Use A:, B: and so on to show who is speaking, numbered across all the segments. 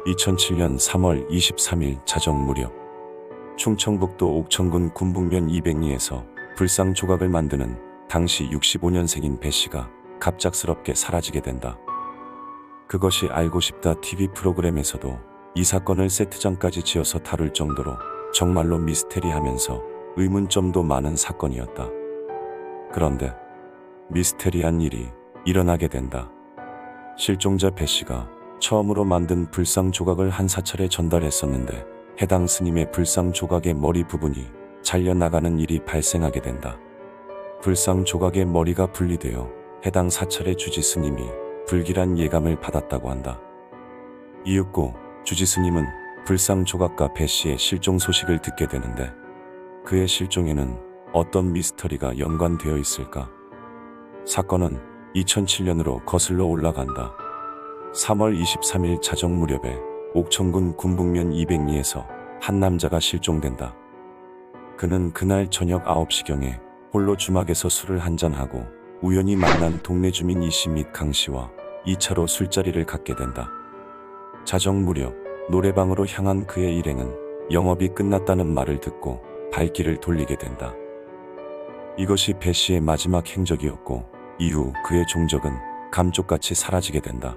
A: 2007년 3월 23일 자정 무렵 충청북도 옥천군 군북면 200리에서 불상 조각을 만드는 당시 65년생인 배씨가 갑작스럽게 사라지게 된다. 그것이 알고 싶다 TV 프로그램에서도 이 사건을 세트장까지 지어서 다룰 정도로 정말로 미스테리하면서 의문점도 많은 사건이었다. 그런데 미스테리한 일이 일어나게 된다. 실종자 배씨가 처음으로 만든 불상 조각을 한 사찰에 전달했었는데 해당 스님의 불상 조각의 머리 부분이 잘려나가는 일이 발생하게 된다. 불상 조각의 머리가 분리되어 해당 사찰의 주지 스님이 불길한 예감을 받았다고 한다. 이윽고 주지 스님은 불상 조각과 배씨의 실종 소식을 듣게 되는데 그의 실종에는 어떤 미스터리가 연관되어 있을까? 사건은 2007년으로 거슬러 올라간다. 3월 23일 자정 무렵에 옥천군 군북면 200리에서 한 남자가 실종된다. 그는 그날 저녁 9시경에 홀로 주막에서 술을 한잔하고 우연히 만난 동네 주민 이씨 및 강씨와 2차로 술자리를 갖게 된다. 자정 무렵 노래방으로 향한 그의 일행은 영업이 끝났다는 말을 듣고 발길을 돌리게 된다. 이것이 배씨의 마지막 행적이었고 이후 그의 종적은 감쪽같이 사라지게 된다.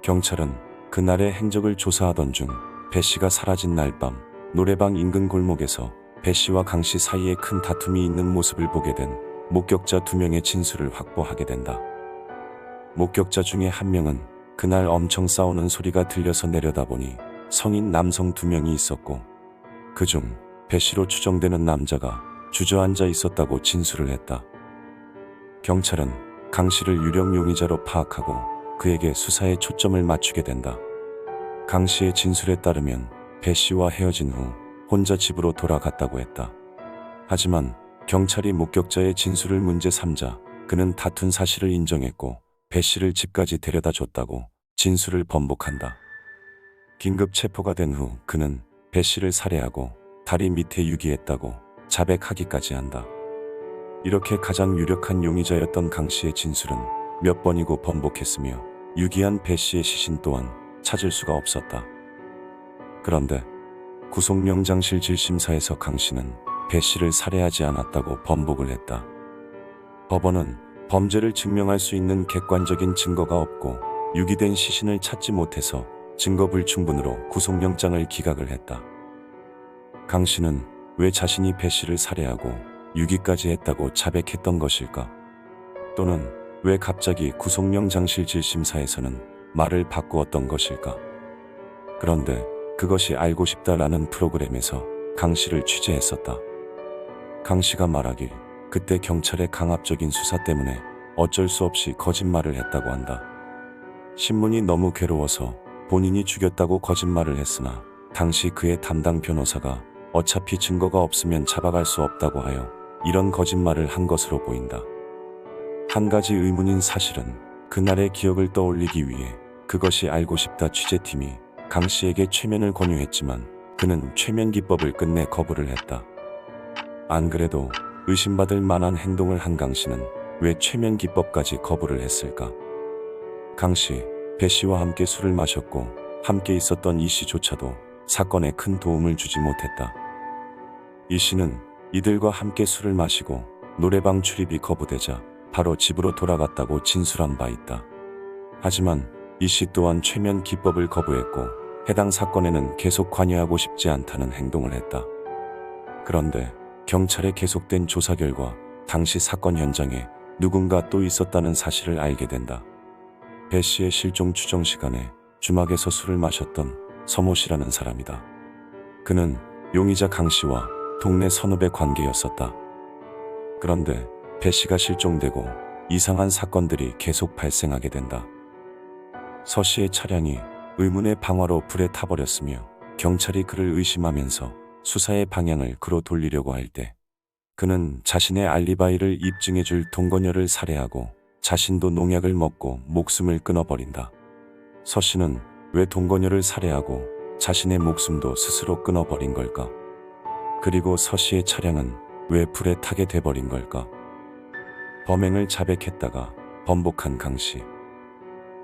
A: 경찰은 그날의 행적을 조사하던 중 배씨가 사라진 날 밤 노래방 인근 골목에서 배씨와 강씨 사이에 큰 다툼이 있는 모습을 보게 된 목격자 2명의 진술을 확보하게 된다. 목격자 중에 한 명은 그날 엄청 싸우는 소리가 들려서 내려다보니 성인 남성 2명이 있었고 그중 배씨로 추정되는 남자가 주저앉아 있었다고 진술을 했다. 경찰은 강씨를 유력 용의자로 파악하고 그에게 수사에 초점을 맞추게 된다. 강씨의 진술에 따르면 배씨와 헤어진 후 혼자 집으로 돌아갔다고 했다. 하지만 경찰이 목격자의 진술을 문제 삼자 그는 다툰 사실을 인정했고 배씨를 집까지 데려다 줬다고 진술을 번복한다. 긴급 체포가 된 후 그는 배씨를 살해하고 다리 밑에 유기했다고 자백하기까지 한다. 이렇게 가장 유력한 용의자였던 강씨의 진술은 몇 번이고 번복했으며 유기한 배씨의 시신 또한 찾을 수가 없었다. 그런데 구속영장실 질심사에서 강씨는 배씨를 살해하지 않았다고 번복을 했다. 법원은 범죄를 증명할 수 있는 객관적인 증거가 없고 유기된 시신을 찾지 못해서 증거 불충분으로 구속영장을 기각을 했다. 강씨는 왜 자신이 배씨를 살해하고 유기까지 했다고 자백했던 것일까? 또는 왜 갑자기 구속영장실 질심사에서는 말을 바꾸었던 것일까? 그런데 그것이 알고 싶다라는 프로그램에서 강씨를 취재했었다. 강씨가 말하길 그때 경찰의 강압적인 수사 때문에 어쩔 수 없이 거짓말을 했다고 한다. 신문이 너무 괴로워서 본인이 죽였다고 거짓말을 했으나 당시 그의 담당 변호사가 어차피 증거가 없으면 잡아갈 수 없다고 하여 이런 거짓말을 한 것으로 보인다. 한 가지 의문인 사실은 그날의 기억을 떠올리기 위해 그것이 알고 싶다 취재팀이 강씨에게 최면을 권유했지만 그는 최면 기법을 끝내 거부를 했다. 안 그래도 의심받을 만한 행동을 한 강씨는 왜 최면 기법까지 거부를 했을까? 강씨, 배씨와 함께 술을 마셨고 함께 있었던 이씨조차도 사건에 큰 도움을 주지 못했다. 이씨는 이들과 함께 술을 마시고 노래방 출입이 거부되자 바로 집으로 돌아갔다고 진술한 바 있다. 하지만 이씨 또한 최면 기법을 거부했고 해당 사건에는 계속 관여하고 싶지 않다는 행동을 했다. 그런데 경찰의 계속된 조사 결과 당시 사건 현장에 누군가 또 있었다는 사실을 알게 된다. 배씨의 실종 추정 시간에 주막에서 술을 마셨던 서모씨라는 사람이다. 그는 용의자 강씨와 동네 선후배 관계였었다. 그런데 배씨가 실종되고 이상한 사건들이 계속 발생하게 된다. 서씨의 차량이 의문의 방화로 불에 타버렸으며 경찰이 그를 의심하면서 수사의 방향을 그로 돌리려고 할 때 그는 자신의 알리바이를 입증해줄 동거녀를 살해하고 자신도 농약을 먹고 목숨을 끊어버린다. 서씨는 왜 동거녀를 살해하고 자신의 목숨도 스스로 끊어버린 걸까? 그리고 서씨의 차량은 왜 불에 타게 돼버린 걸까? 범행을 자백했다가 번복한 강씨.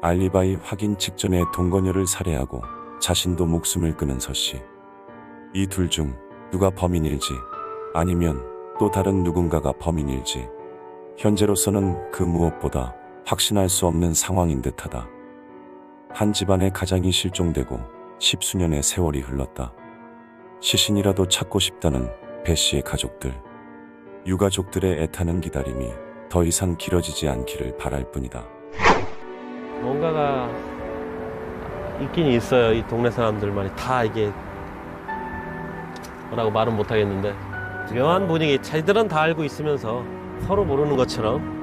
A: 알리바이 확인 직전에 동거녀를 살해하고 자신도 목숨을 끊은 서씨. 이 둘 중 누가 범인일지 아니면 또 다른 누군가가 범인일지 현재로서는 그 무엇보다 확신할 수 없는 상황인 듯하다. 한 집안의 가장이 실종되고 10수년의 세월이 흘렀다. 시신이라도 찾고 싶다는 배 씨의 가족들. 유가족들의 애타는 기다림이 더 이상 길어지지 않기를 바랄 뿐이다.
B: 뭔가가 있긴 있어요. 이 동네 사람들만이 다 이게 뭐라고 말은 못하겠는데 묘한 분위기, 자기들은 다 알고 있으면서 서로 모르는 것처럼.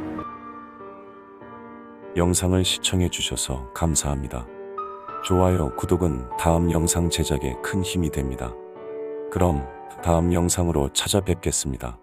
A: 영상을 시청해 주셔서 감사합니다. 좋아요, 구독은 다음 영상 제작에 큰 힘이 됩니다. 그럼 다음 영상으로 찾아뵙겠습니다.